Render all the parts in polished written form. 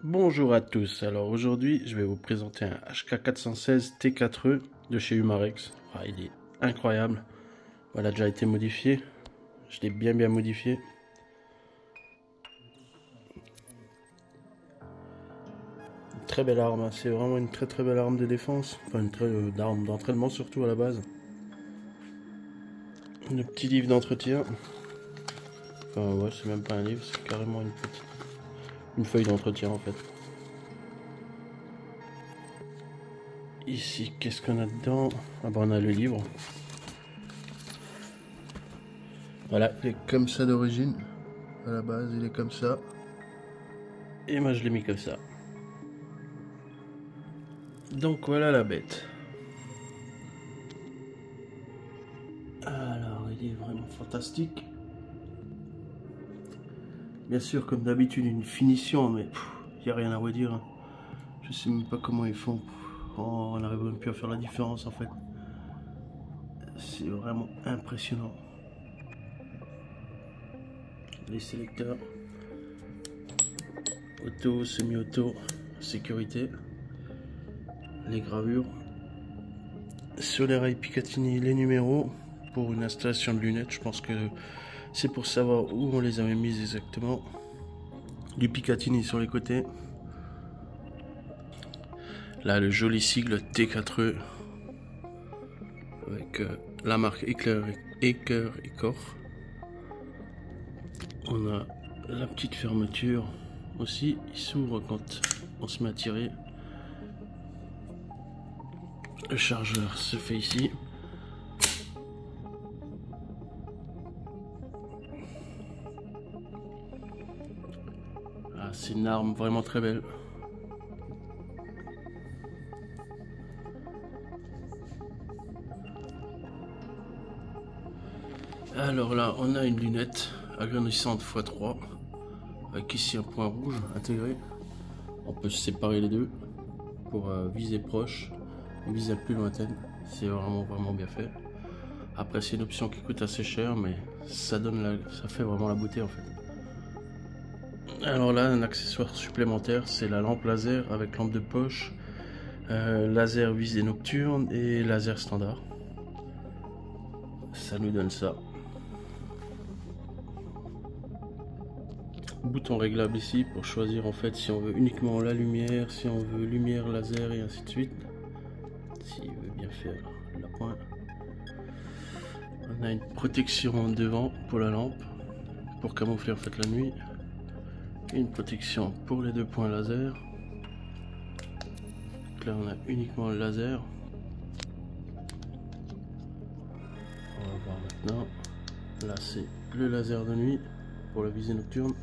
Bonjour à tous, alors aujourd'hui je vais vous présenter un HK416 T4E de chez Humarex. Il est incroyable, voilà, déjà été modifié, je l'ai bien modifié. Une très belle arme, hein. C'est vraiment une très belle arme de défense, enfin une arme d'entraînement surtout à la base. Le petit livre d'entretien, enfin ouais, c'est même pas un livre, c'est carrément une feuille d'entretien en fait. Ici, qu'est-ce qu'on a dedans? Ah bah on a le livre. Voilà, il est comme ça d'origine. À la base, il est comme ça. Et moi, je l'ai mis comme ça. Donc voilà la bête. Alors, il est vraiment fantastique. Bien sûr, comme d'habitude, une finition, mais il n'y a rien à redire. Hein. Je sais même pas comment ils font. Oh, on n'arrive même plus à faire la différence en fait. C'est vraiment impressionnant. Les sélecteurs. Auto, semi-auto, sécurité. Les gravures. Sur les rails Picatinny, les numéros. Pour une installation de lunettes, je pense que c'est pour savoir où on les avait mises exactement. Du Picatinny sur les côtés. Là, le joli sigle T4E avec la marque Éclair et Corps. On a la petite fermeture aussi, il s'ouvre quand on se met à tirer. Le chargeur se fait ici. Ah, c'est une arme vraiment très belle. Alors là, on a une lunette agrandissante x3 avec ici un point rouge intégré. On peut séparer les deux pour viser proche et viser plus lointaine. C'est vraiment bien fait. Après, c'est une option qui coûte assez cher, mais ça fait vraiment la beauté en fait. Alors là, un accessoire supplémentaire, c'est la lampe laser avec lampe de poche, laser visée nocturne et laser standard. Ça nous donne ça. Bouton réglable ici pour choisir en fait si on veut uniquement la lumière, si on veut lumière, laser et ainsi de suite. S'il veut bien faire la pointe. On a une protection devant pour la lampe pour camoufler en fait la nuit. Et une protection pour les deux points laser. Donc là on a uniquement le laser. On va voir maintenant. Là c'est le laser de nuit pour la visée nocturne.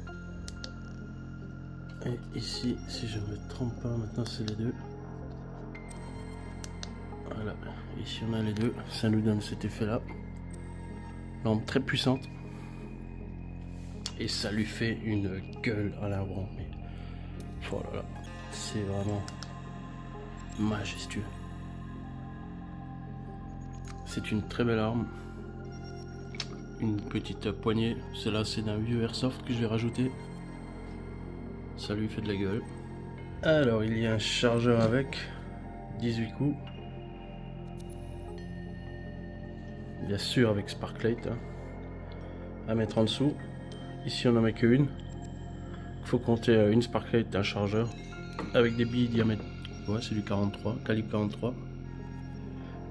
Et ici, si je ne me trompe pas, maintenant c'est les deux. Voilà, ici on a les deux, ça nous donne cet effet là. Lampe très puissante. Et ça lui fait une gueule à l'avant. Mais oh là là, c'est vraiment majestueux. C'est une très belle arme. Une petite poignée, celle-là c'est d'un vieux airsoft que je vais rajouter. Ça lui fait de la gueule. Alors il y a un chargeur avec 18 coups. Bien sûr avec Sparklite hein, à mettre en dessous. Ici on en met qu'une. Il faut compter une Sparklite, un chargeur avec des billes diamètre. Ouais, c'est du 43, calibre 43.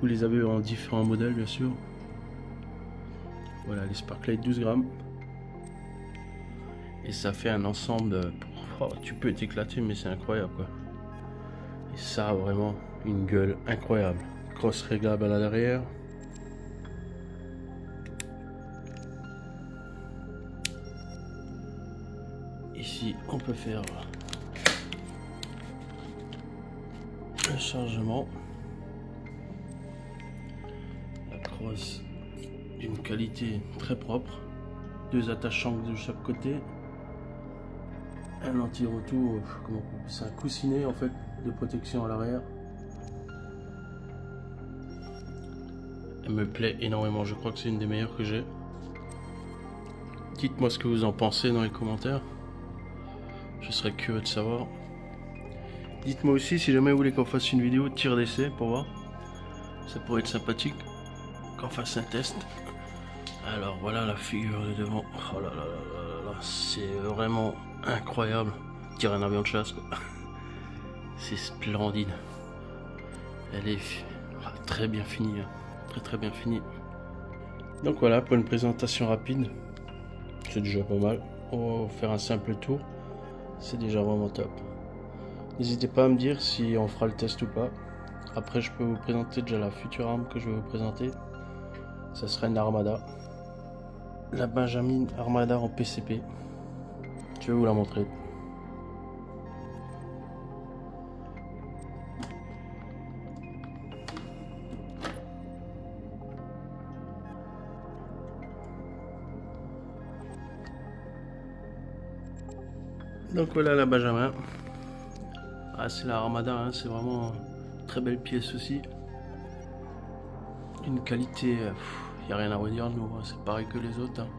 Vous les avez en différents modèles bien sûr. Voilà les Sparklite 12 grammes. Et ça fait un ensemble. Tu peux t'éclater, mais c'est incroyable quoi. Et ça a vraiment une gueule incroyable. Crosse réglable à l'arrière. Ici, on peut faire le chargement. La crosse d'une qualité très propre. Deux attachants de chaque côté. Un anti-retour, c'est un coussinet en fait de protection à l'arrière. Elle me plaît énormément, je crois que c'est une des meilleures que j'ai. Dites-moi ce que vous en pensez dans les commentaires. Je serais curieux de savoir. Dites-moi aussi si jamais vous voulez qu'on fasse une vidéo de tir d'essai pour voir. Ça pourrait être sympathique qu'on fasse un test. Alors voilà la figure de devant. Oh là là là là là, c'est vraiment incroyable. Tirer un avion de chasse quoi. C'est splendide. Elle est très bien finie. Hein. Très bien finie. Donc voilà pour une présentation rapide. C'est déjà pas mal. On va faire un simple tour. C'est déjà vraiment top. N'hésitez pas à me dire si on fera le test ou pas. Après je peux vous présenter déjà la future arme que je vais vous présenter. Ça sera une Armada. La Benjamin Armada en PCP. Je vais vous la montrer. Donc voilà la Benjamin. Ah, c'est la Armada, hein, c'est vraiment une très belle pièce aussi. Une qualité, il n'y a rien à redire nous, hein, c'est pareil que les autres. Hein.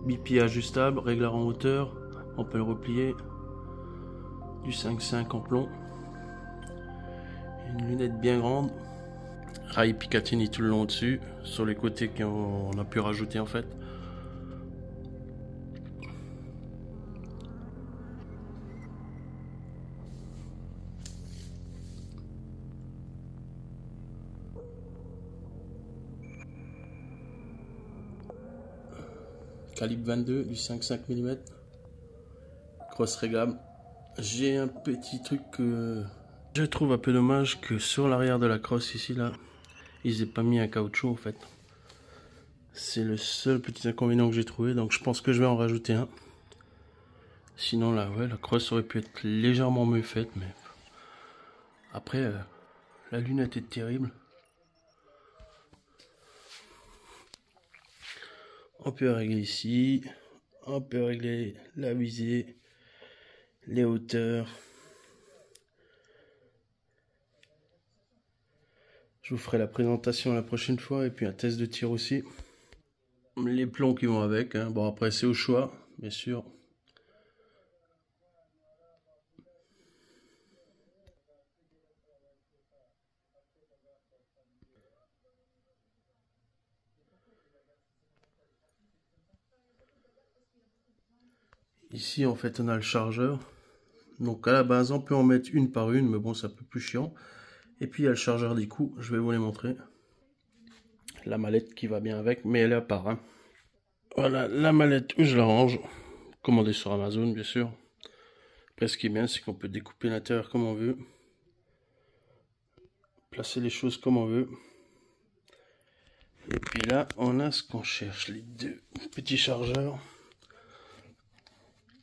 Bipied ajustable, régleur en hauteur, on peut le replier. Du 5.5 en plomb. Une lunette bien grande. Rail Picatinny tout le long dessus. Sur les côtés qu'on a pu rajouter en fait. Calibre 22 du 5.5 mm. Crosse réglable. J'ai un petit truc que je trouve un peu dommage, que sur l'arrière de la crosse ici là, ils n'aient pas mis un caoutchouc en fait. C'est le seul petit inconvénient que j'ai trouvé, donc je pense que je vais en rajouter un. Sinon là, ouais, la crosse aurait pu être légèrement mieux faite, mais après la lunette est terrible. On peut régler ici, on peut régler la visée, les hauteurs. Je vous ferai la présentation la prochaine fois et puis un test de tir aussi. Les plombs qui vont avec, hein. Bon après c'est au choix, bien sûr. Ici en fait on a le chargeur. Donc à la base on peut en mettre une par une, mais bon c'est un peu plus chiant. Et puis il y a le chargeur des coups, je vais vous les montrer. La mallette qui va bien avec, mais elle est à part. Hein. Voilà la mallette où je la range. Commandée sur Amazon bien sûr. Après ce qui est bien c'est qu'on peut découper l'intérieur comme on veut. Placer les choses comme on veut. Et puis là on a ce qu'on cherche, les deux petits chargeurs.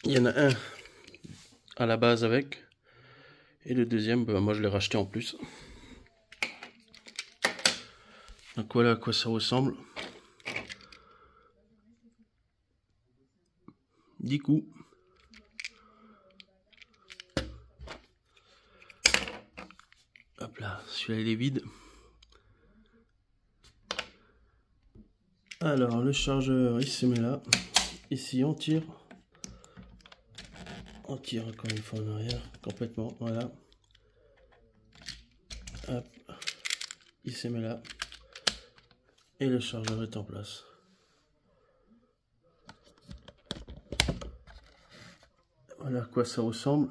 Il y en a un à la base avec. Et le deuxième, bah, moi je l'ai racheté en plus. Donc voilà à quoi ça ressemble. 10 coups. Hop là, celui-là il est vide. Alors le chargeur il se met là. Ici on tire. On tire encore une fois en arrière, complètement, voilà. Hop. Il se met là. Et le chargeur est en place. Voilà à quoi ça ressemble.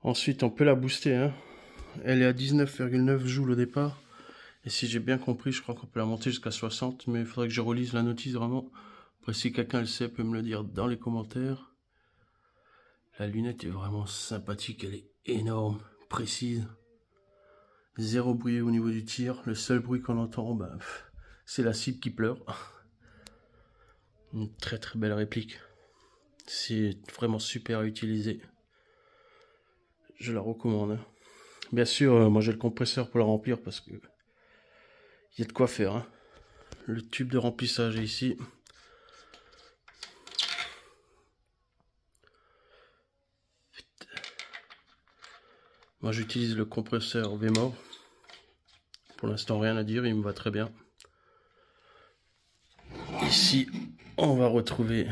Ensuite, on peut la booster. Hein. Elle est à 19,9 joules au départ. Et si j'ai bien compris, je crois qu'on peut la monter jusqu'à 60. Mais il faudrait que je relise la notice vraiment. Après, si quelqu'un le sait, peut me le dire dans les commentaires. La lunette est vraiment sympathique. Elle est énorme, précise. Zéro bruit au niveau du tir. Le seul bruit qu'on entend, bah, c'est la cible qui pleure. Une très très belle réplique. C'est vraiment super à utiliser. Je la recommande. Hein. Bien sûr, moi j'ai le compresseur pour la remplir parce que il y a de quoi faire. Hein. Le tube de remplissage est ici. Moi j'utilise le compresseur Vemor. Pour l'instant rien à dire, il me va très bien. Ici on va retrouver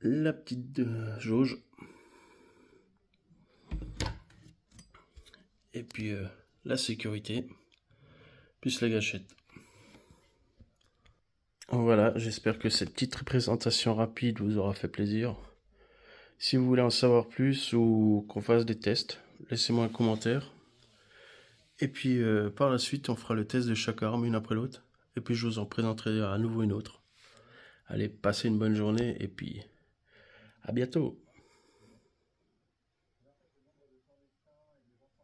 la petite jauge. Et puis la sécurité, plus la gâchette. Voilà, j'espère que cette petite présentation rapide vous aura fait plaisir. Si vous voulez en savoir plus ou qu'on fasse des tests, laissez-moi un commentaire. Et puis par la suite, on fera le test de chaque arme une après l'autre. Et puis je vous en présenterai à nouveau une autre. Allez, passez une bonne journée et puis à bientôt.